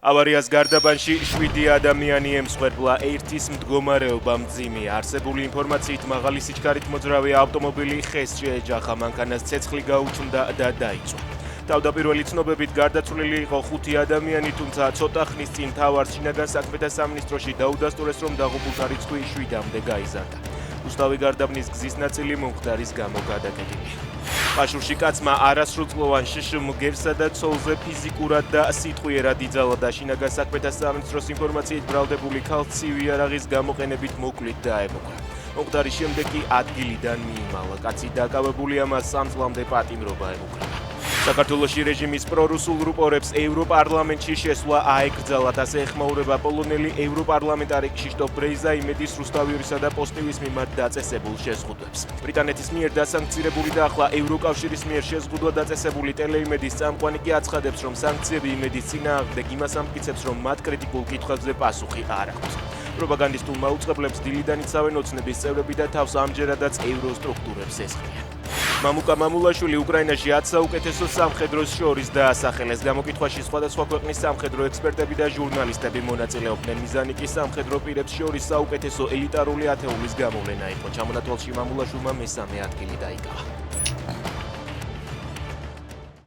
ავარიას გარდაბანში 7 ადამიანი ემსხვერპლა, ერთის მდგომარეობა მძიმეა. არსებული ინფორმაციით მაღალი სიჩქარით მოძრავი ავტომობილი ხეს შეეჯახა, მანქანას ცეცხლი გაუჩნდა და დაიწვა. თავდაპირველი ცნობებით გარდაცვლილი იყო 5 ადამიანი, თუმცა ცოტა ხნის წინ მთავარ შინაგან საქმეთა სამინისტროში დაუდასტურეს, რომ დაღუპულთა რიცხვი 7-მდე გაიზარდა. უსტავი გარდაბნის გზის ნაწილი მომხდარის გამო გადაკეტილია. ყაშურში კაცმა არასრულწლოვან შშ მგერსა და ცოლზე ფიზიკურად და სიტყვიერად იძალა და შინაგან საქმეთა სამინისტროს ინფორმაციით ბრალდებული ქალს ცივი იარაღის გამოყენებით მოკლით დაემუქრა. მომხდარის შემდეგ კი ადგილიდან მიიმალა. კაცი დაკავებულია, მას 3 წლამდე პატიმრობა ემუქრება. საქართველოში რეჟიმის პრორუსულ რუპორებს ევროპარლამენტში შესვლა აეკრძალათ, ასე ეხმაურება პოლონელი ევროპარლამენტარი ქშიშტოფ ბრეიზა იმედის რუსთავიურისა და პოსტივის მიმართ დაწესებულ შეზღუდვებს. ბრიტანეთის მიერ დასანქცირებული და ახლა ევროკავშირის მიერ შეზღუდვა დაწესებული ტელეიმედის წამყვანი კი აცხადებს, რომ სანქციები იმედის წინააღმდეგ იმას ამტკიცებს, რომ მათ კრიტიკულ კითხვებზე პასუხი არ აქვს. პროპაგანდისტულ მაუწყებლებს დილიდან იცავენ ოცნების წევრები და თავს ამჯერადაც ევროსტრუქტურებს ესხმიან. მამუკა მამულაშვილი უკრაინაში 10 საუკეთესო სამხედროს შორის დაასახელეს. გამოკითხვაში სხვადასხვა ქვეყნის სამხედრო ექსპერტები და ჟურნალისტები მონაწილეობდნენ. მიზანი კი სამხედრო პირებს შორის საუკეთესო ელიტარული ათეულის გამოვლენა იყო. ჩამონათვალში მამულაშვილმა მესამე ადგილი დაიკავა.